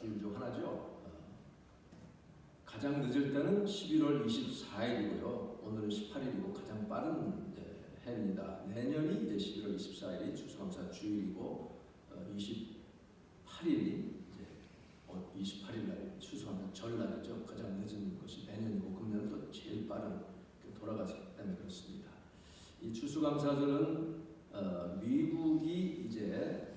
길 중 하나죠. 가장 늦을 때는 11월 24일이고요. 오늘은 18일이고 가장 빠른 해입니다. 내년이 이제 11월 24일이 추수감사 주일이고 28일이 이제 28일 날 추수감사 전날이죠. 가장 늦은 것이 내년이고 금년도 제일 빠른 돌아가기 때문에 그렇습니다. 이 추수감사절은 미국이 이제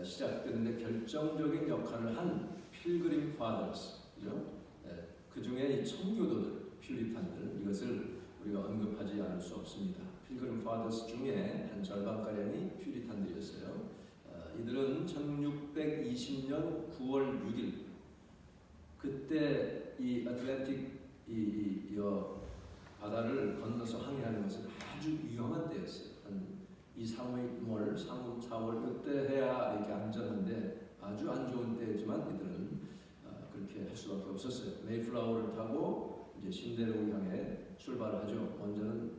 시작되는데 결정적인 역할을 한 필그림 파더스, 그 중에 이 청교도들, 퓨리탄들, 이것을 우리가 언급하지 않을 수 없습니다. 필그림 파더스 중에 한 절반가량이 퓨리탄들이었어요. 이들은 1620년 9월 6일 그때 이 아틀랜틱 이 바다를 건너서 항해하는 것은 아주 위험한 때였어요. 한 2, 3월, 4월 이때 해야 이렇게 안전한데 아주 안 좋은 때지만 이들은 그렇게 할 수밖에 없었어요. 메이플라워를 타고 이제 신대륙을 향해 출발을 하죠. 먼저는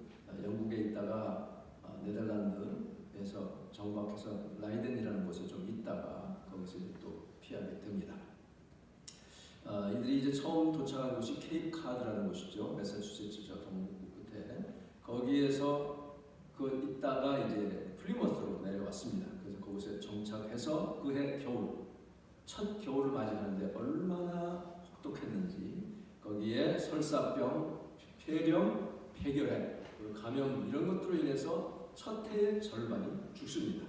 영국에 있다가 네덜란드에서 정박해서 라이덴이라는 곳에 좀 있다가 거기서 또 피하게 됩니다. 이들이 이제 처음 도착한 곳이 케이프 카드라는 곳이죠. 매사추세츠주 동부 끝에. 거기에서 그 있다가 이제 플리머스로 내려왔습니다. 그래서 그곳에 정착해서 그해 겨울, 첫 겨울을 맞이하는데 얼마나 혹독했는지 거기에 설사병, 폐렴, 폐결핵, 감염 이런 것들로 인해서 첫 해의 절반이 죽습니다.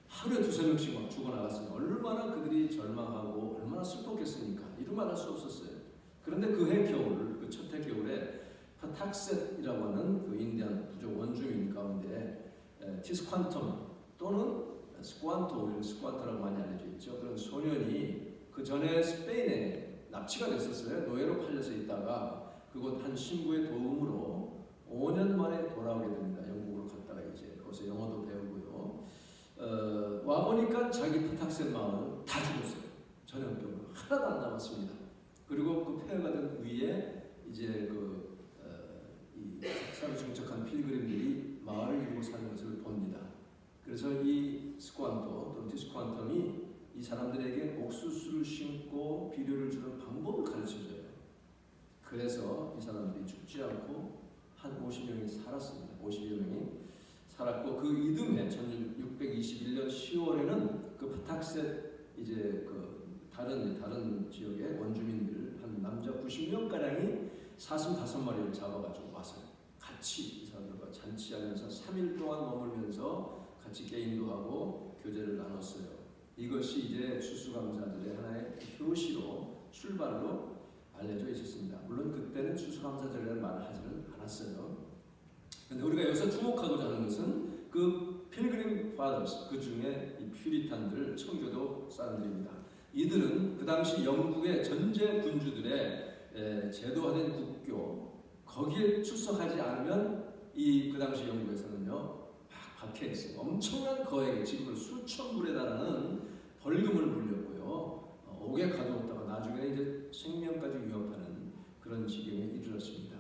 하루에 2~3명씩 막 죽어나갔으니 얼마나 그들이 절망하고 얼마나 슬펐겠습니까? 이루 말할 수 없었어요. 그런데 그해 겨울, 그 첫 해 겨울에 파탁셋이라고 하는 그 인디안 부족 원주민 가운데 티스퀀텀 또는 스쿠안토, 우리는 스쿠안토라고 많이 알려져 있죠. 그런 소년이 그 전에 스페인에 납치가 됐었어요. 노예로 팔려서 있다가 그곳 한 신부의 도움으로 5년 만에 돌아오게 됩니다. 영국으로 갔다가 이제 거기서 영어도 배우고요. 와보니까 자기 파탁셋 마을은 다 죽었어요. 전형적으로 하나도 안 남았습니다. 그리고 그 폐허가 된 위에 이제 이 색사로 정착한 필그림들이 마을을 이루고 사는 것을 봅니다. 그래서 이 스쿠안토 또는 티스쿠안텀이 이 사람들에게 옥수수를 심고 비료를 주는 방법을 가르쳐줘요. 그래서 이 사람들이 죽지 않고 한 50명이 살았습니다. 50여 명이 살았고 그 이듬해 1621년 10월에는 그 파탁셋 이제 그 다른 지역의 원주민들 한 남자 90명 가량이 45마리를 잡아가지고 와서 같이 이 사람들과 잔치하면서 3일 동안 머물면서 같이 게임도 하고 교제를 나눴어요. 이것이 이제 추수감사절의 하나의 표시로 출발로 알려져 있었습니다. 물론 그때는 추수감사절이라는 말을 하지는 않았어요. 그런데 우리가 여기서 주목하고자 하는 것은 그 필그림 파더스, 그 중에 이 퓨리탄들, 청교도 사람들입니다. 이들은 그 당시 영국의 전제 군주들의 제도화된 국교, 거기에 출석하지 않으면 그 당시 영국에서는요 막 박해했어요. 엄청난 거액의 지금은 수천 불에 달하는 벌금을 물렸고요. 옥에 가두었다가 나중에 이제 생명까지 위협하는 그런 지경에 이르렀습니다.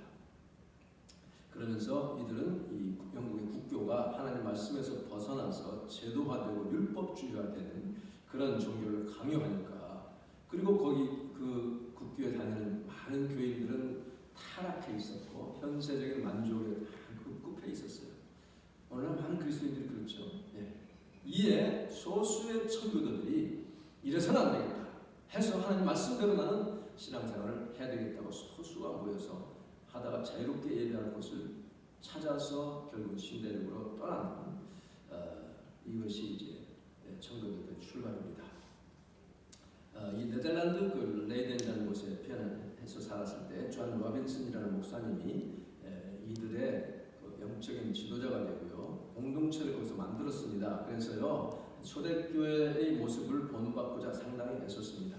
그러면서 이들은 이 영국의 국교가 하나님 말씀에서 벗어나서 제도화되고 율법주의화되는 그런 종교를 강요하니까, 그리고 거기 그 국교에 다니는 많은 교인들은 타락해 있었고 현세적인 만족에 급급해 있었어요. 오늘날 많은 그리스도인들이 그렇죠. 이에 소수의 청교도들이 이래서는 안 되겠다 해서 하나님 말씀대로 나는 신앙생활을 해야 되겠다고 소수가 모여서 하다가 자유롭게 예배할 곳을 찾아서 결국 신대륙으로 떠나는 이것이 이제 청교도의 출발입니다. 이 네덜란드 그 레이덴이라는 곳에 피어나서 살았을 때 존 로빈슨이라는 목사님이 이들의 영적인 지도자가 되고요, 공동체를 거기서 만들었습니다. 그래서요 초대교회의 모습을 본받고자 상당히 애썼습니다.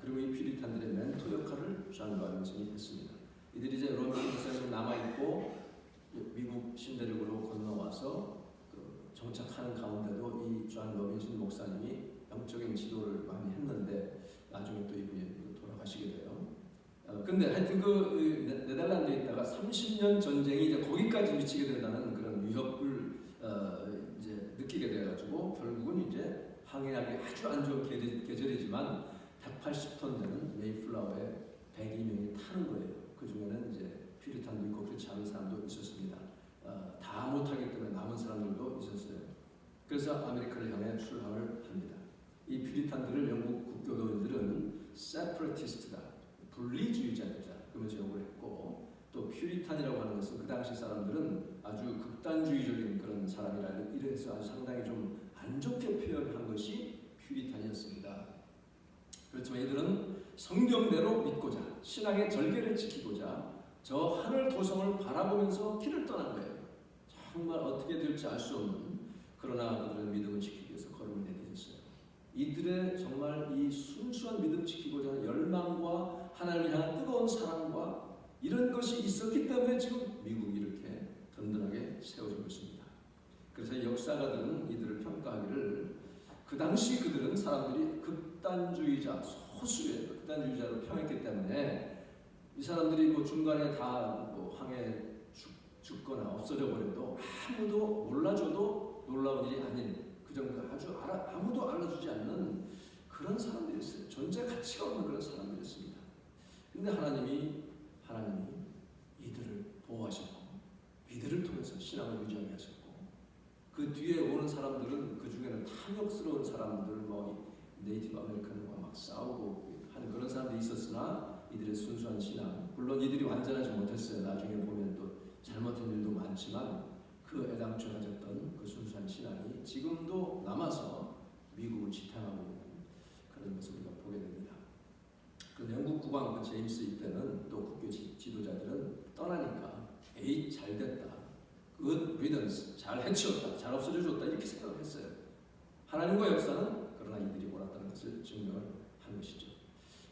그리고 이 퓨리탄들의 멘토 역할을 존 로빈슨이 했습니다. 이들이 이제 로빈슨에 남아 있고 미국 신대륙으로 건너와서 정착하는 가운데도 이 존 로빈슨 목사님이 영적인 지도를 많이 했는데 나중에 또 이분이 돌아가시게 돼요. 근데 하여튼 그 네덜란드에 있다가 30년 전쟁이 이제 거기까지 미치게 된다는 그런 위협을 이제 느끼게 돼가지고 결국은 이제 항해하기 아주 안 좋은 계절이지만 180톤 되는 메이플라워에 102명이 타는 거예요. 그 중에는 이제 퓨리탄도 있고 그렇지 않은 사람도 있었습니다. 다 못하기 때문에 남은 사람들도 있었어요. 그래서 아메리카를 향해 출항을 합니다. 이 퓨리탄들을 영국 국교도인들은 세퍼레티스트다, 분리주의자들이다 그러면서 욕을 했고, 또 퓨리탄이라고 하는 것은 그 당시 사람들은 아주 극단주의적인 그런 사람이라 이래서 아주 상당히 좀 안 좋게 표현한 것이 퓨리탄이었습니다. 그렇지만 이들은 성경대로 믿고자 신앙의 절개를 지키고자 저 하늘 도성을 바라보면서 길을 떠난 거예요. 정말 어떻게 될지 알 수 없는, 그러나 그들은 믿음을 지키기 위해서 걸음을 내딛었어요. 이들의 정말 이 순수한 믿음 지키고자 하는 열망과 하나님을 향한 뜨거운 사랑과 이런 것이 있었기 때문에 지금 미국이 이렇게 든든하게 세워지고 있습니다. 그래서 역사가들은 이들을 평가하기를, 그 당시 그들은 사람들이 극단주의자, 소수의 극단주의자로 평했기 때문에 이 사람들이 뭐 중간에 다 뭐 항해 죽거나 없어져 버려도 아무도 몰라줘도 놀라운 일이 아닌, 그 정도 아주 아무도 알아주지 않는 그런 사람들이었어요. 존재 가치가 없는 그런 사람들이었습니다. 근데 하나님이 이들을 보호하셨고 이들을 통해서 신앙을 유지하게 하셨고, 그 뒤에 오는 사람들은 그 중에는 탐욕스러운 사람들, 뭐 네이티브 아메리칸과 막 싸우고 하는 그런 사람들이 있었으나 이들의 순수한 신앙, 물론 이들이 완전하지 못했어요. 나중에 보면 또 잘못한 일도 많지만 그 애당초 가졌던 그 순수한 신앙이 지금도 남아서 미국을 지탱하고 있는 그런 것을 우리가 보게 됩니다. 그 영국 국왕 그 제임스 이때는 또 국교 지도자들은 떠나니까 에이 잘됐다, good riddance, 잘 해치웠다, 잘 없어져줬다 이렇게 생각을 했어요. 하나님과 역사는 그러나 이들이 옳았다는 것을 증명을 한 것이죠.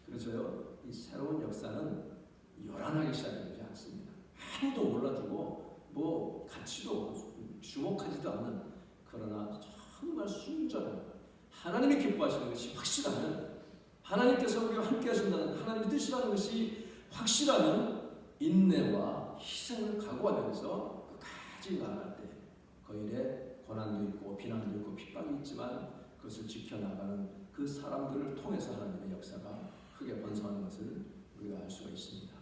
그래서요, 이 새로운 역사는 요란하게 시작되지 않습니다. 아무도 몰라주고 뭐 가치도 주목하지도 않는, 그러나 정말 순전한 하나님이 기뻐하시는 것이 확실하면, 하나님께서 우리와 함께 하신다는 하나님의 뜻이라는 것이 확실하면 인내와 희생을 각오하면서 끝까지 나아갈 때 그 일에 고난도 있고 비난도 있고 핍박이 있지만 그것을 지켜나가는 그 사람들을 통해서 하나님의 역사가 크게 번성하는 것을 우리가 알 수가 있습니다.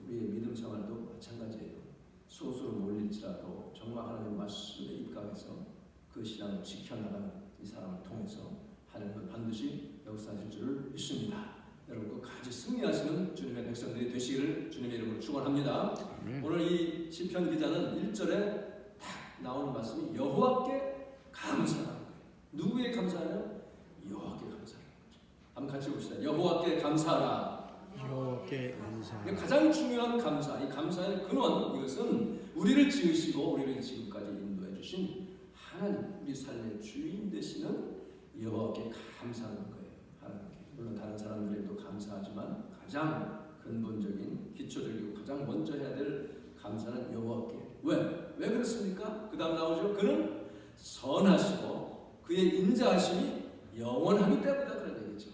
우리의 믿음 생활도 마찬가지예요. 소수로 몰릴지라도 정말 하나님의 말씀에 입각해서 그 신앙을 지켜나가는 이 사람을 통해서 하나님은 반드시 역사하실 줄을 믿습니다. 여러분 끝까지 승리하시는 주님의 백성들이 되시기를 주님의 이름으로 축원합니다. 오늘 이 시편 기자는 1절에 딱 나오는 말씀이 여호와께 감사하는 거예요. 누구에 감사해요? 여호와께 감사하는 거죠. 한번 같이 봅시다. 여호와께 감사하라. 여호와께 감사하라. 가장 중요한 감사, 이 감사의 근원, 이것은 우리를 지으시고 우리를 지금까지 인도해 주신 하나님, 우리 삶의 주인 되시는 여호와께 감사하는 거예요. 하나님께. 물론 다른 사람들에게도 감사하지만 가장 근본적인, 기초적이고 가장 먼저 해야 될 감사는 여호와께. 왜 그렇습니까? 그 다음 나오죠. 그는 선하시고 그의 인자하심이 영원하기 때문이다, 그런 얘기죠.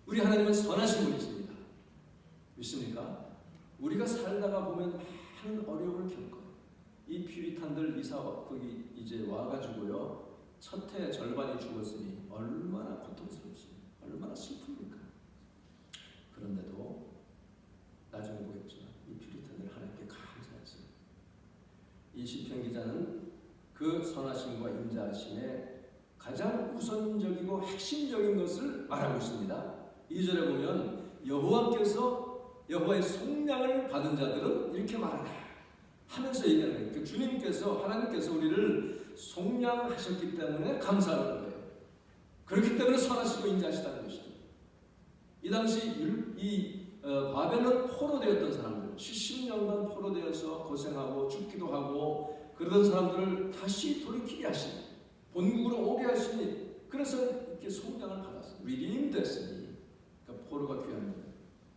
우리 하나님은 선하신 분이십니다. 믿습니까? 우리가 살다가 보면 많은 어려움을 겪어요. 이 퓨리탄들 거기 이제 와가지고요, 첫 해 절반이 죽었으니 얼마나 고통스럽습니까? 얼마나 슬픕니까? 그런데도 나중에 보겠지만 이 퓨리탄들 하나님께 감사했어요. 이 시편 기자는 그 선하심과 인자하심의 가장 우선적이고 핵심적인 것을 말하고 있습니다. 2절에 보면 여호와의 속량을 받은 자들은 이렇게 말하라 하면서 얘기하는 거예요. 그러니까 주님께서, 하나님께서 우리를 속량하셨기 때문에 감사하는 거예요. 그렇기 때문에 선하시고 인자하시다는 것이죠. 이 당시 바벨론 포로되었던 사람들, 70년간 포로되어서 고생하고 죽기도 하고 그러던 사람들을 다시 돌이키게 하시니, 본국으로 오게 하시니, 그래서 이렇게 속량을 받았어요. redeemed 됐으니, 그러니까 포로가 귀한 거예요.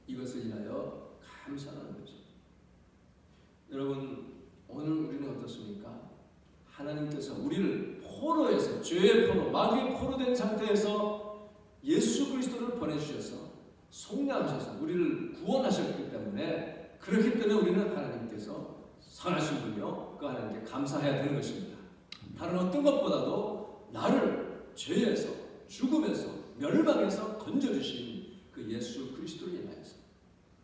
이것을 인하여 감사하는 거죠. 여러분, 오늘 우리는 어떻습니까? 하나님께서 우리를 포로에서, 죄의 포로, 마귀의 포로된 상태에서 예수 그리스도를 보내주셔서 속량하셔서 우리를 구원하셨기 때문에, 그렇기 때문에 우리는 하나님께서 선하신 분이요, 그 하나님께 감사해야 되는 것입니다. 다른 어떤 것보다도 나를 죄에서, 죽음에서, 멸망에서 건져주신 그 그 예수 그리스도로 인하여서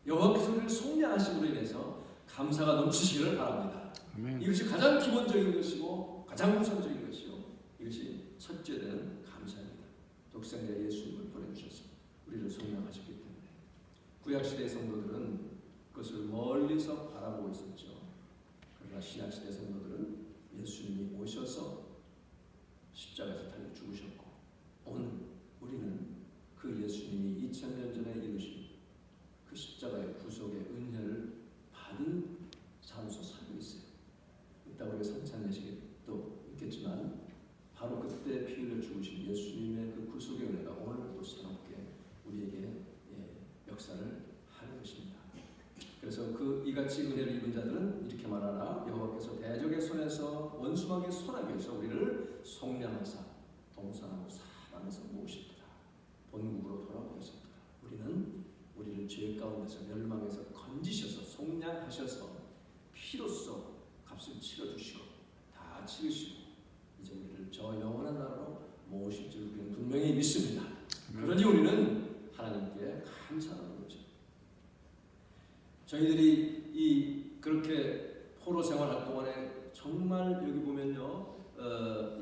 여호와께서 우리를 속량하심으로 인해서 감사가 넘치시기를 바랍니다. 아멘. 이것이 가장 기본적인 것이고 가장 우선적인 것이요. 이것이 첫째 되는 감사입니다. 독생자 예수님을 보내주셔서 우리를 속량하셨기 때문에 구약시대 성도들은 그것을 멀리서 바라보고 있었죠. 그러나 신약시대 성도들은 예수님이 오셔서 십자가에서 달려 죽으셨고 오늘 우리는 그 예수님이 2000년 전에 이루신 그 십자가의 구속의 은혜를 받은 삶으로 살고 있어요. 이따 우리가 성찬예식에 또 있겠지만 바로 그때 피 흘려 죽으신 예수님의 그 구속의 은혜가 오늘도 새롭게 우리에게 역사를 하는 것입니다. 그래서 그 이같이 은혜를 입은 자들은 이렇게 말하나 여호와께서 대적의 손에서 원수막의 손아귀에서 우리를 속량하사 동산하고 사방에서 모으셨도다. 본국으로 돌아오셨도다. 우리를 죄 가운데서 멸망에서 건지셔서 속량하셔서 피로써 값을 치러주시고 다 치르시고 이제 우리를 저 영원한 나라로 모으실 줄 우리는 분명히 믿습니다. 그러니 우리는 하나님께 감사하는 거죠. 저희들이 그렇게 포로 생활할 동안에 정말 여기 보면요,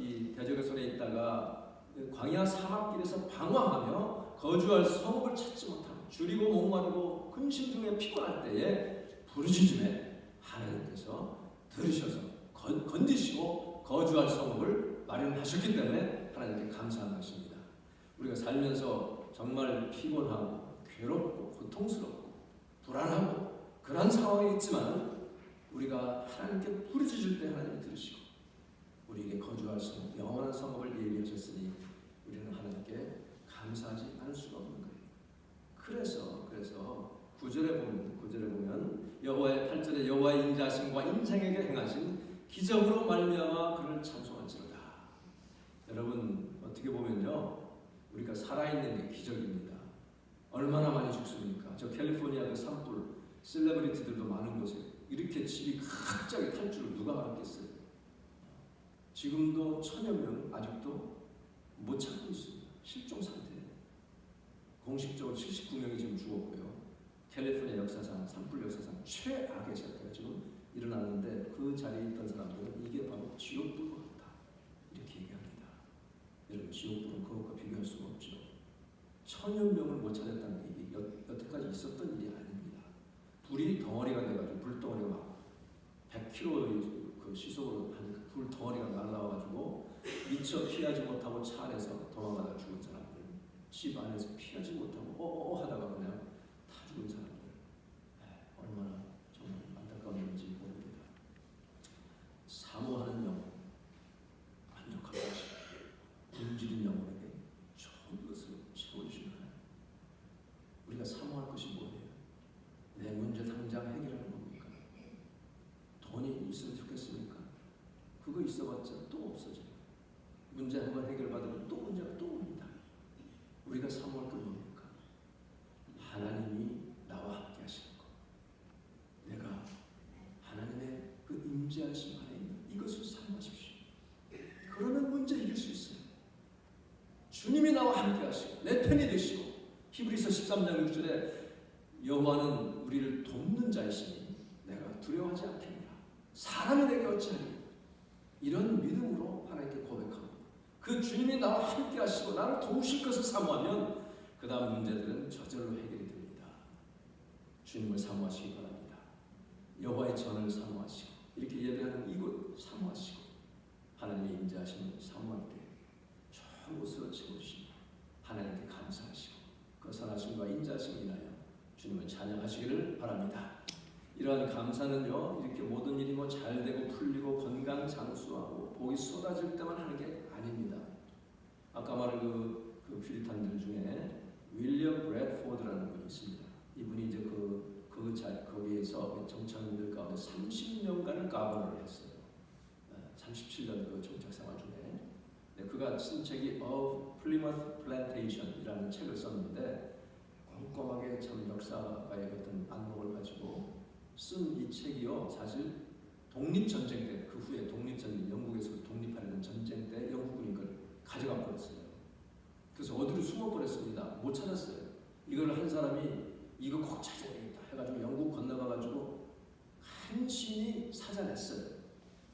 이 대적의 손에 있다가 광야 사막길에서 방황하며 거주할 성읍을 찾지 못하고 줄이고 목마르고 근심 중에 피곤할 때에 부르짖음에 하나님께서 들으셔서 건지시고 거주할 성읍을 마련하셨기 때문에 하나님께 감사하는 것입니다. 우리가 살면서 정말 피곤하고 괴롭고 고통스럽고 불안하고 그런 상황이 있지만 우리가 하나님께 부르짖을 때 하나님이 들으시고 우리에게 거주할 성읍, 영원한 성읍을 예비하셨으니 우리는 하나님께 감사하지 않을 수가 없는 거예요. 그래서 9절에 보면 여호와의 8절에 여호와의 인자하심과 인생에게 행하신 기적으로 말미암아 그를 찬송할지로다. 여러분 어떻게 보면요, 우리가 살아있는 게 기적입니다. 얼마나 많이 죽습니까? 저 캘리포니아 그 산불 셀레브리티들도 많은 곳에 이렇게 집이 갑자기 탈 줄을 누가 알았겠어요? 지금도 1000여 명 아직도 못 찾고 있습니다. 실종 상태예요. 공식적으로 79명이 지금 죽었고요. 캘리포니아 역사상, 산불 역사상 최악의 사태가 지금 일어났는데 그 자리에 있던 사람들은 이게 바로 지옥불과 같다 이렇게 얘기합니다. 여러분 지옥불은 그것과 비교할 수가 없죠. 1000여 명을 못 찾았다는 얘기 여태까지 있었던 일이 아닙니다. 불이 덩어리가 돼가지고 불덩어리가 막 100km 그 시속으로 하니까 불 덩어리가 날라와가지고 미처 피하지 못하고 차 안에서 도망가다 죽은 사람들, 집 안에서 피하지 못하고 하다가 그냥 다 죽은 사람들, 얼마나 정말 안타까운 일인지 모릅니다. 사모하는 영혼, 만족하고 굶주린 영혼에게 좋은 것을 채워주시는 하나님. 우리가 사모할 것이 뭐예요? 내 문제 당장 해결하는 겁니까? 돈이 있으면 좋겠습니까? 그거 있어봤자 또 없어져요. 문제 한번 해결받으면 또 문제가 또 옵니다. 우리가 사모할 건 뭡니까? 하나님이 나와 함께 하시는 것. 내가 하나님의 그 임재하심 안에 있는 이것을 사모하십시오. 그러면 문제 이길 수 있어요. 주님이 나와 함께 하시고 내 편이 되시고 히브리서 13장 6절에 여호와는 우리를 돕는 자이시니 내가 두려워하지 않겠느냐. 사람이 내게 어찌하리. 이런 믿음으로 하나님께 고백합니다. 그 주님이 나와 함께 하시고 나를 도우실 것을 사모하면 그 다음 문제들은 저절로 해결이 됩니다. 주님을 사모하시기 바랍니다. 여호와의 전을 사모하시고 이렇게 예배하는 이곳 사모하시고 하나님의 임재하심을 사모할 때 좋은 곳으로 채워주십니다. 하나님께 감사하시고 그 선하심과 인자하심을 인하여 주님을 찬양하시기를 바랍니다. 이러한 감사는요, 이렇게 모든 일이 뭐 잘되고 풀리고 건강 장수하고 복이 쏟아질 때만 하는 게 아닙니다. 아까 말한 그 퓨리탄들 중에 윌리엄 브래드포드라는 분이 있습니다. 이분이 이제 거기에서 정착민들 가운데 30년간을 가버너를 했어요. 37년 그 정착 생활 중에 그가 쓴 책이 Of Plymouth Plantation이라는 책을 썼는데 꼼꼼하게 참 역사가의 어떤 안목을 가지고 쓴 이 책이요, 사실 독립전쟁 때, 그 후에 독립전쟁, 영국에서 독립하려는 전쟁 때 영국군이 그걸 가져가 버렸어요. 그래서 어디로 숨어버렸습니다. 못 찾았어요. 이걸 한 사람이 이거 꼭 찾아야 되겠다 해가지고 영국 건너가가지고 한신이 찾아냈어요.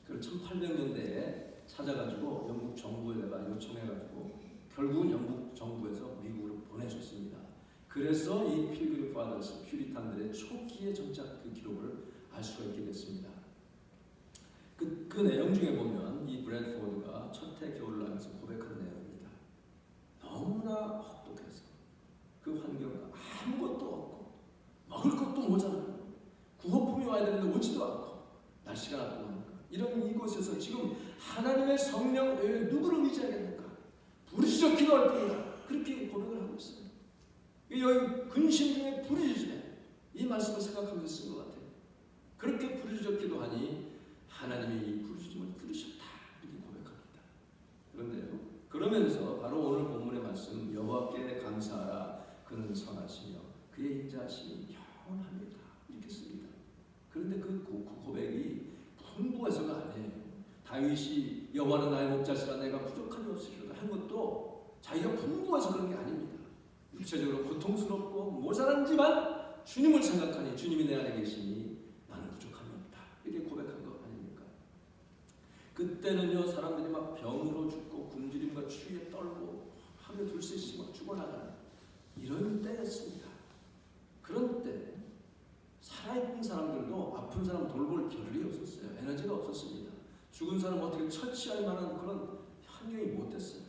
그걸 1800년대에 찾아가지고 영국 정부에다가 요청해가지고 결국은 영국 정부에서 미국으로 보내줬습니다. 그래서 이 필그림 파더스 퓨리탄들의 초기의 정착 그 기록을 알 수가 있게 됐습니다. 그 내용 중에 보면 이 브래드포드가 첫해 겨울나면서 고백한 내용입니다. 너무나 혹독해서 그 환경과 아무것도 없고 먹을 것도 모자라고 구호품이 와야 되는데 오지도 않고 날씨가 나쁘고 하니까 이런 이곳에서 지금 하나님의 성령 외에 누구를 의지하겠는가? 부르짖어 기도할 뿐이다. 그렇게 고백을 하고 있어요. 여기 근심 중에 부르짖으네. 이 말씀을 생각하면서 쓴 것 같아요. 그렇게 부르짖어 기도하니 하나님이 이 부르짖음을 들으셨다. 이렇게 고백합니다. 그런데요. 그러면서 바로 오늘 본문의 말씀 여호와께 감사하라. 그는 선하시며 그의 인자하심이 영원합니다. 이렇게 씁니다. 그런데 그 고백이 풍부해서가 아니에요. 다윗이 여호와는 나의 목자시라 내가 부족함이 없으리로다 한 것도 자기가 풍부해서 그런 게 아닙니다. 육체적으로 고통스럽고 모자란지만 주님을 생각하니 주님이 내 안에 계시니 나는 부족함이 없다. 이렇게 고백한 거 아닙니까? 그때는요 사람들이 막 병으로 죽고 굶주림과 추위에 떨고 하루에 둘셋씩 막 죽어나가는 이런 때였습니다. 그런 때 살아있는 사람들도 아픈 사람 돌볼 겨를이 없었어요. 에너지가 없었습니다. 죽은 사람 어떻게 처치할 만한 그런 환경이 못 됐어요.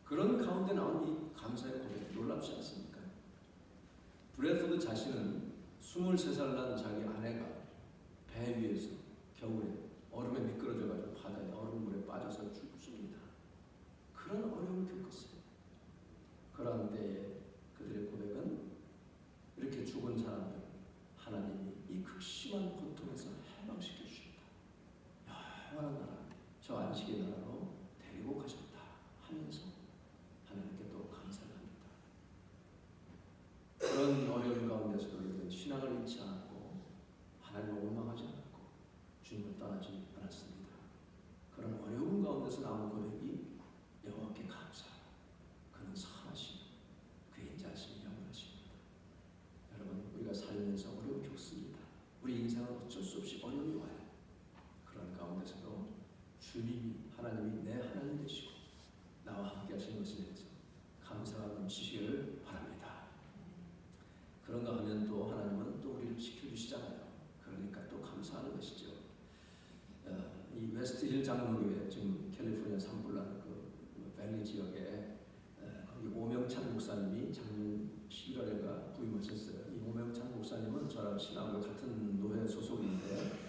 그런 가운데 나온 이 감사의 고백 놀랍지 않습니까? 브래드포드 자신은 23살 난 자기 아내가 배 위에서 겨울에 얼음에 미끄러져가지고 바다에 얼음물에 빠져서 죽습니다. 그런 어려움을 겪었어요. 그런 때에 그들의 고백은 이렇게 죽은 사람들 하나님이 이 극심한 고통에서 해방시켜 주셨다. 영원한 나라, 저 안식의 나라로 데리고 가셨다 하면서 하나님께 또 감사를 합니다. 그런 어려운 가운데서도 우리는 신앙을 잃지 않았고 하나님을 원망하지 않았고 주님을 떠나지 않았습니다. 그런 어려운 가운데서 나온 고백이 여호와께 감사하라. 그는 선하시고 그의 인자하심이 영원하십니다. 여러분 우리가 살면서 어려움 겪습니다. 우리 인생은 어쩔 수 없이 어려움이 와요. 그런 가운데서도 주님이 하나님이 내 하나님 되시고 나와 함께 하신 것에 대해서 감사가 넘치시기를 바랍니다. 그런가 하면 또 하나님은 또 우리를 지켜주시잖아요. 그러니까 또 감사하는 것이죠. 이 웨스트힐 장로교회 지금 캘리포니아 산불난 그 밸리 지역에 거기 오명찬 목사님이 작년 11월에가 부임하셨어요. 이 오명찬 목사님은 저랑 신학교 같은 노회 소속인데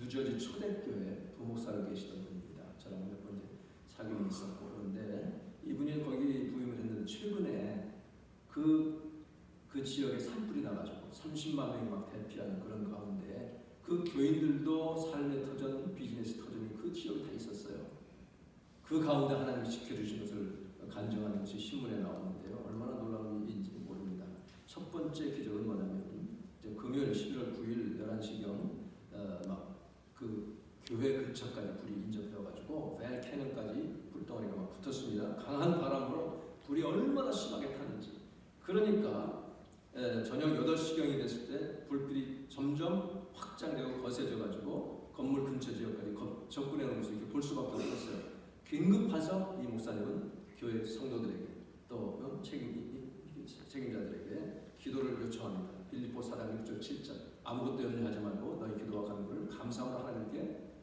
뉴저지 초대교회 부목사로 계시던 분입니다. 저랑 몇 번 사귀어 있었고 그런데 이분이 거기 부임을 했는데 최근에 그 지역에 산불이 나가지고 30만 명이 막 대피하는 그런 가운데 그 교인들도 삶의 터전, 비즈니스 터전이 그 지역에 다 있었어요. 그 가운데 하나님이 지켜주신 것을 간증하는 것이 신문에 나오는데요. 얼마나 놀라운 일인지 모릅니다. 첫 번째 기적은 뭐냐면 이제 금요일 11월 9일 11시경 막 그 교회 근처까지 불이 인접해가지고 벨 캐년까지 불덩어리가 막 붙었습니다. 강한 바람으로 불이 얼마나 심하게 타는지. 그러니까 저녁 8시경이 됐을 때 불길이 점점 확장되고 거세져가지고 건물 근처 지역까지 접근해 놓으면서 이렇게 볼 수밖에 없었어요. 긴급해서 이 목사님은 교회 성도들에게 또 책임자들에게 기도를 요청합니다. 빌립보 4장 6절 7절 아무것도 염려하지 말고 너희 기도와 간구를 감사함으로 하나님께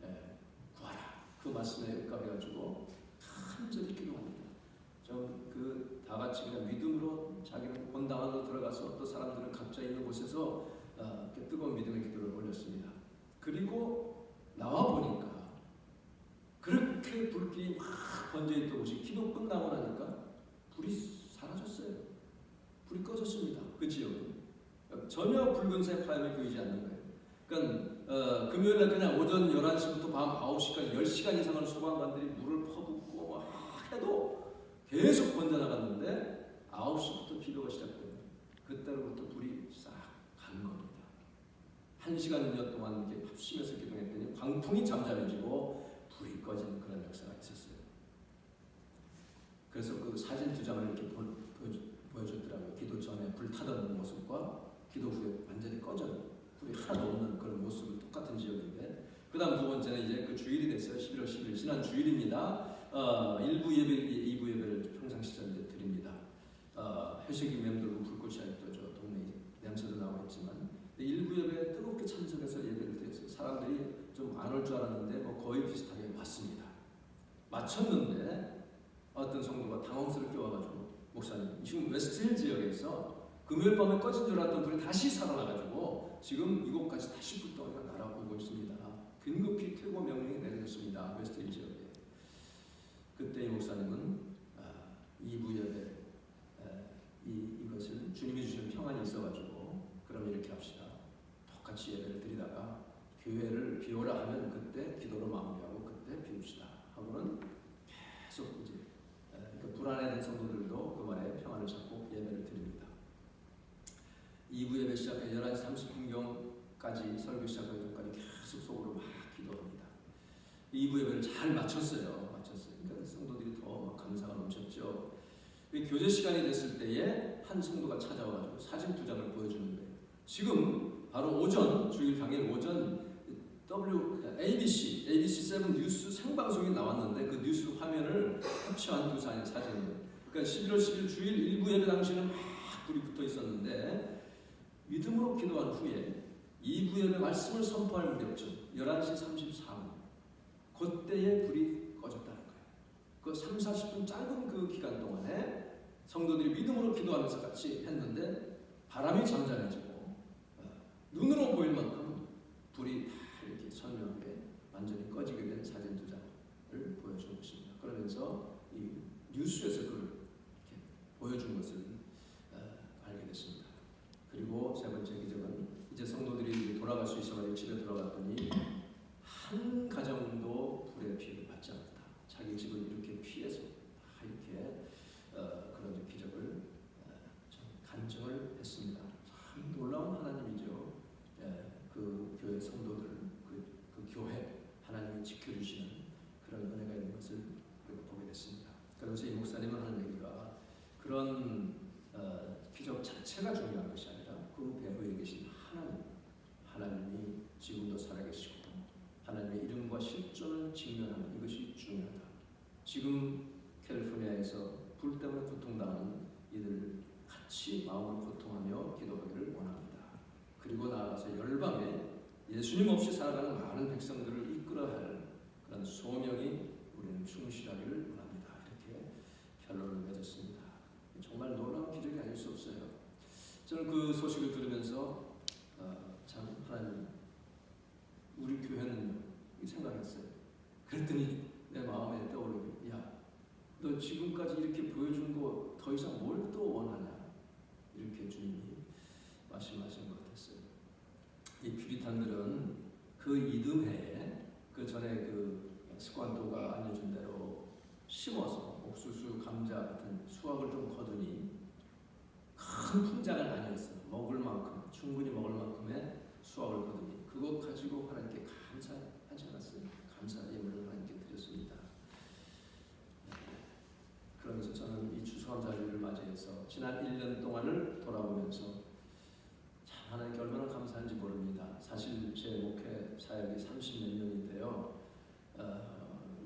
구하라. 그 말씀에 입각해가지고 간절히 기도합니다. 좀 그 다 같이 그냥 믿음으로 자기는 본당 안으로 들어가서 또 사람들은 각자 있는 곳에서 뜨거운 믿음의 기도를 올렸습니다. 그리고 나와 보니까 그렇게 불길이 막 번져있던 곳이 기도 끝나고 나니까 불이 사라졌어요. 불이 꺼졌습니다. 그 지역은 전혀 붉은색 화염이 보이지 않는 거예요. 그러니까 금요일날 그냥 오전 11시부터 밤 9시까지 10시간 이상을 소방관들이 물을 퍼붓고 막 해도 계속 번져나갔는데 9시부터 기도가 시작됩니다. 그때로부터 불이 싹 간 겁니다. 1시간여 동안 이렇게 합심해서 기도했더니 광풍이 잠잠해지고 불이 꺼지는 그런 역사가 있었어요. 그래서 그 사진 2장을 이렇게 보여줬더라고요. 기도 후에 완전히 꺼져 불이 하나도 없는 그런 모습을 똑같은 지역인데, 그 다음 두 번째는 이제 그 주일이 됐어요. 11월 10일 지난 주일입니다. 1부 예배, 2부 예배를 평상시절 이제 드립니다. 회색이 맴돌고 불꽃이 아직도 저 동네에 냄새도 나고 있지만 1부 예배에 뜨겁게 참석해서 예배를 드렸어요. 사람들이 좀 안 올 줄 알았는데 뭐 거의 비슷하게 왔습니다. 마쳤는데 어떤 성도가 당황스럽게 와가지고, 목사님 지금 웨스트힐 지역에서 금요일 밤에 꺼진 줄 알았던 불이 다시 살아나가지고 지금 이곳까지 다시 불덩이가 날아오고 있습니다. 긴급히 퇴거 명령이 내려졌습니다. 웨스트힐 지역에. 그때 이 목사님은 2부 예배 이것을 주님이 주시는 평안이 있어가지고 그럼 이렇게 합시다. 똑같이 예배를 드리다가 교회를 비우라 하면 그때 기도로 마무리하고 그때 비웁시다 하고는 계속 이제 불안해된 성도들도 그 말에 평안을 찾고 예배를 드립니다. 2부 예배 시작해 11시 30분경까지 설교 시작하기 전까지 계속 속으로 막 기도합니다. 2부 예배를 잘 마쳤어요. 그러니까 성도들이 더 감사가 넘쳤죠. 교제 시간이 됐을 때에 한 성도가 찾아와가지고 사진 2장을 보여주는 거예요. 지금 바로 오전, 주일 당일 오전 ABC7 뉴스 생방송이 나왔는데 그 뉴스 화면을 합쳐한 두 사진이에요. 그러니까 11월 10일 주일 1부 예배 당시에는 막 불이 붙어 있었는데 믿음으로 기도한 후에 2부 예배 말씀을 선포할 무렵쯤 11시 33분 그때에 불이 꺼졌다는 거예요. 그 30-40분 짧은 그 기간 동안에 성도들이 믿음으로 기도하면서 같이 했는데 바람이 잠잠해지고 눈으로 보일 만큼 불이 다 이렇게 선명하게 완전히 꺼지게 된 사진 2장을 보여준 것입니다. 그러면서 이 뉴스에서 그걸 이렇게 보여준 것을 알게 됐습니다. 그리고 세 번째 기적은 이제 성도들이 돌아갈 수 있어가지고 집에 돌아갔더니 한 가정도 불의 피해를 받지 않았다. 자기 집을 이렇게 피해서 다 이렇게 그런 기적을 간증을 했습니다. 참 놀라운 하나님이죠. 그 교회 성도들, 그 교회 하나님이 지켜주시는 그런 은혜가 있는 것을 보게 됐습니다. 그러면서 이 목사님은 하는 얘기가 그런 기적 자체가 중요한 것이 아니라 그 배후에 계신 하나님이 지금도 살아계시고 하나님의 이름과 실존을 직면하는 이것이 중요하다. 지금 캘리포니아에서 불 때문에 고통당하는 이들 같이 마음을 고통하며 기도하기를 원합니다. 그리고 나아가서 열방에 예수님 없이 살아가는 많은 백성들을 이끌어야 할 그런 소명이 우리는 충실하기를 원합니다. 이렇게 결론을 맺었습니다. 정말 놀라운 기적이 아닐 수 없어요. 저는 그 소식을 들으면서 참 하나님 우리 교회는 이 생각했어요. 그랬더니 내 마음에 떠오르기, 야, 너 지금까지 이렇게 보여준 거 더 이상 뭘 또 원하냐? 이렇게 주님이 말씀하신 것 같았어요. 이 퓨리탄들은 그 이듬해에 그 전에 그 스관도가 알려준 대로 심어서 옥수수, 감자 같은 수확을 좀 거두니 큰 풍작은 아니었어요. 먹을 만큼, 충분히 먹을 만큼의 수확을 거두니 그것 가지고 하나님께 감사하지 않았어요. 감사 예물을 하나님께 드렸습니다. 그러면서 저는 이 추수감사주를 맞이해서 지난 1년 동안을 돌아보면서 참 하나님께 얼마나 감사한지 모릅니다. 사실 제 목회 사역이 30몇 년인데요.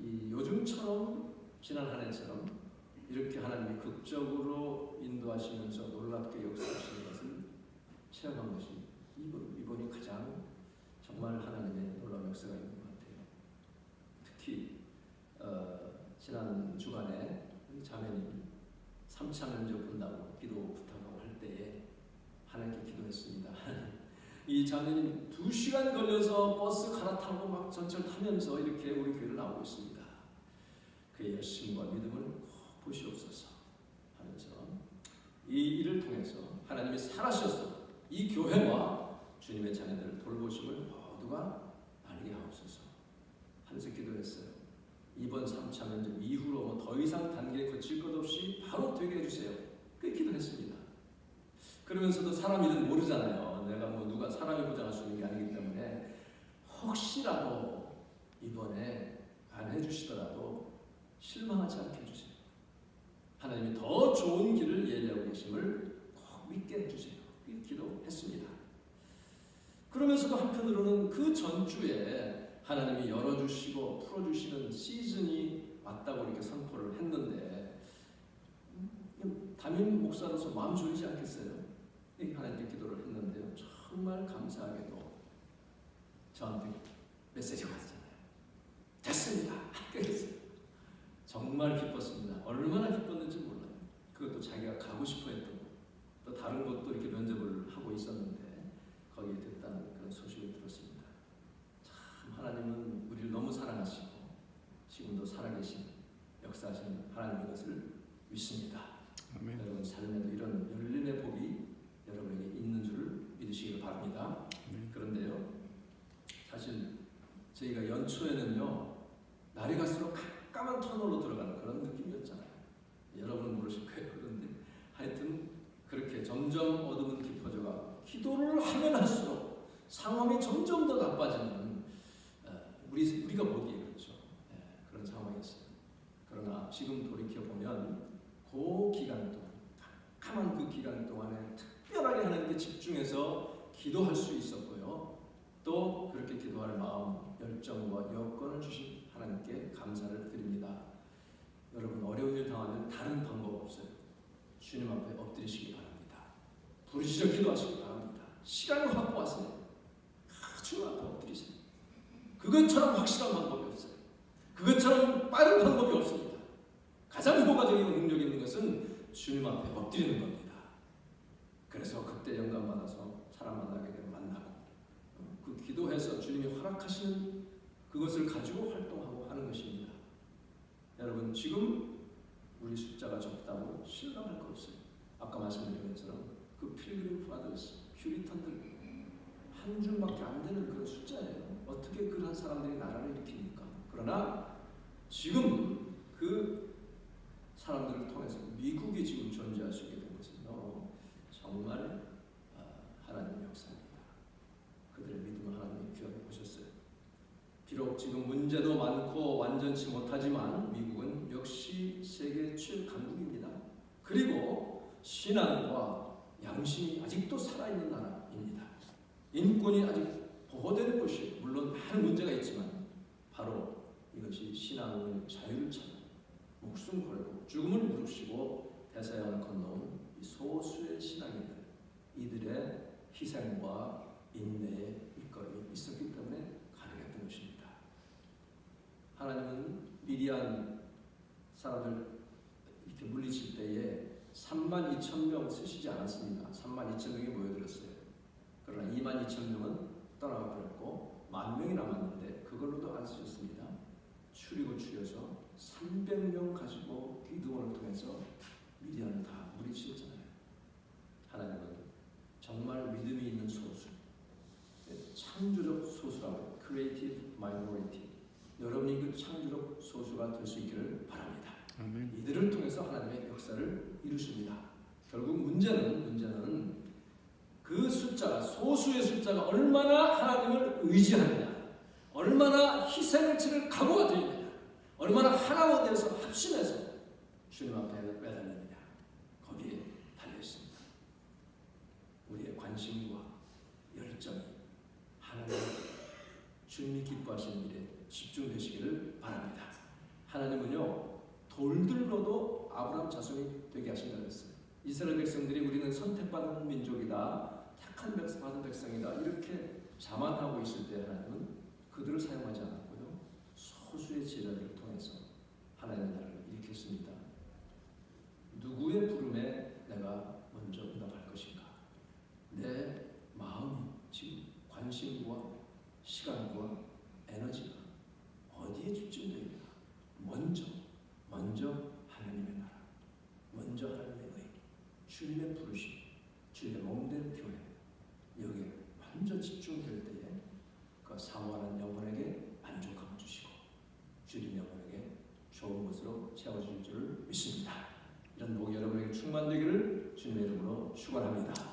이 요즘처럼 지난 한 해처럼 이렇게 하나님이 극적으로 인도하시면서 놀랍게 역사하시는 것을 체험한 것이 이번이 가장 정말 하나님의 놀라운 역사가 있는 것 같아요. 특히 지난 주간에 자매님 3차 면접 본다고 기도 부탁하고 할 때에 하나님께 기도했습니다. 이 자매님 2시간 걸려서 버스 갈아타고 막 전철 타면서 이렇게 우리 교회를 나오고 있습니다. 그의 열심과 믿음을 꼭 보시옵소서 하면서 이 일을 통해서 하나님이 살아셔서 이 교회와 주님의 자녀들을 돌보심을 모두가 알게 하옵소서 하면서 기도했어요. 이번 3차 면접 이후로 뭐 더 이상 단계에 거칠 것 없이 바로 되게 해주세요. 그 기도했습니다. 그러면서도 사람 일은 모르잖아요. 내가 뭐 누가 사람이 보장할 수 있는 게 아니기 때문에 혹시라도 이번에 안 해주시더라도 실망하지 않게 해주세요. 하나님이 더 좋은 길을 예비하고 계심을 꼭 믿게 해주세요. 이 기도했습니다. 그러면서도 한편으로는 그 전주에 하나님이 열어주시고 풀어주시는 시즌이 왔다고 이렇게 선포를 했는데 담임 목사로서 마음 졸이지 않겠어요? 하나님께 기도를 했는데요. 정말 감사하게도 저한테 메시지가 왔잖아요. 됐습니다. 그래서 정말 기뻤습니다. 얼마나 기뻤는지 몰라요. 그것도 자기가 가고 싶어 했던 거. 또 다른 곳도 이렇게 면접을 하고 있었는데 거기에 됐다는 그런 소식을 들었습니다. 참 하나님은 우리를 너무 사랑하시고 지금도 살아계신 역사하시는 하나님의 것을 믿습니다. 아멘. 여러분 삶에도 이런 열림의 복이 여러분에게 있는 줄을 믿으시길 바랍니다. 그런데요, 사실 저희가 연초에는요 날이 갈수록 깜깜한 터널로 들어가는 그런 느낌이었잖아요. 여러분은 모르실 거예요. 그런데 하여튼 그렇게 점점 어둠은 깊어져가 기도를 하면 할수록 상황이 점점 더 나빠지는 우리가 보기에 그렇죠. 그런 상황이었어요. 그러나 지금 돌이켜 보면 그 기간 동안, 깜깜한 그 기간 동안에 특별하게 하나님께 집중해서 기도할 수 있었고요. 또 그렇게 기도할 마음, 열정과 여건을 주신 하나님께 감사를 드립니다. 여러분 어려운 일 당하면 다른 방법 없어요. 주님 앞에 엎드리시기 바랍니다. 부르짖어 기도하시기 바랍니다. 시간을 확보하세요. 주님 앞에 엎드리세요. 그것처럼 확실한 방법이 없어요. 그것처럼 빠른 방법이 없습니다. 가장 효과적이고 능력 있는 것은 주님 앞에 엎드리는 겁니다. 그래서 그때 영감 받아서 사람 만나게 되면 만나고 그 기도해서 주님이 허락하시는 그것을 가지고 활동하고 하는 것입니다. 여러분 지금 우리 숫자가 적다고 실감할 거 없어요. 아까 말씀드린 것처럼 그 필그림 파더스, 퓨리탄들 한 줄밖에 안 되는 그런 숫자예요. 어떻게 그런 사람들이 나라를 일으킵니까? 그러나 지금 그 사람들을 통해서 미국이 지금 존재할 수 있게 된 것은요 정말 하나님의 역사입니다. 그들의 믿음을 하나님이 귀하게 보셨어요. 비록 지금 문제도 많고 완전치 못하지만 미국은 역시 세계 최강국입니다. 그리고 신앙과 양심이 아직도 살아있는 나라입니다. 인권이 아직 보호되는 곳이 물론 많은 문제가 있지만 바로 이것이 신앙의 자유를 찾는 목숨 걸고 죽음을 무릅쓰고 대서양을 건너온 이 소수의 신앙인들 이들의 희생과 인내의 밑거름이 있었기 때문에 가능했던 것입니다. 하나님은 미디안 사람을 이렇게 물리칠 때에 32,000명 쓰시지 않았습니다. 32,000명이 모여들었어요. 그러나 22,000명은 떠나가 버렸고 10,000명이 남았는데 그걸로도 안 쓰셨습니다. 추려서 300명 가지고 기드온을 통해서 미디안을 다 물리치셨잖아요. 하나님은 정말 믿음이 있는 소수, 창조적 소수라고 creative minority, 여러분이 그 창조적 소수가 될 수 있기를 바랍니다. 아멘. 이들을 통해서 하나님의 역사를 이루십니다. 결국 문제는 그 숫자가 소수의 숫자가 얼마나 하나님을 의지하느냐, 얼마나 희생을 치를 각오가 되어 있느냐, 얼마나 하나가 되어서 합심해서 주님 앞에 매달리느냐 거기에 달려 있습니다. 우리의 관심과 열정이 하나님 주님이 기뻐하시는 일에 집중되시기를 바랍니다. 하나님은요 돌들로도 아브라함 자손이 되게 하신다고 했어요. 이스라엘 백성들이 우리는 선택받은 민족이다, 택한 받은 백성이다 이렇게 자만하고 있을 때 하나님은 그들을 사용하지 않았고요 소수의 제자들을 통해서 하나님의 나라를 일으켰습니다. 누구의 부름에 내가 먼저 응답할 것인가? 내 마음이 지금 관심과 시간과 에너지가 어디에 집중되어 있나? 먼저 하나님의 나라, 먼저 하나님의 의, 주님의 부르심, 주님의 몸된 교회 여기에 완전 집중될 때에 그 사모하는 영혼에게 만족함을 주시고 주님 영혼에게 좋은 것으로 채워줄 줄을 믿습니다. 이런 복이 여러분에게 충만되기를 주님의 이름으로 축원합니다.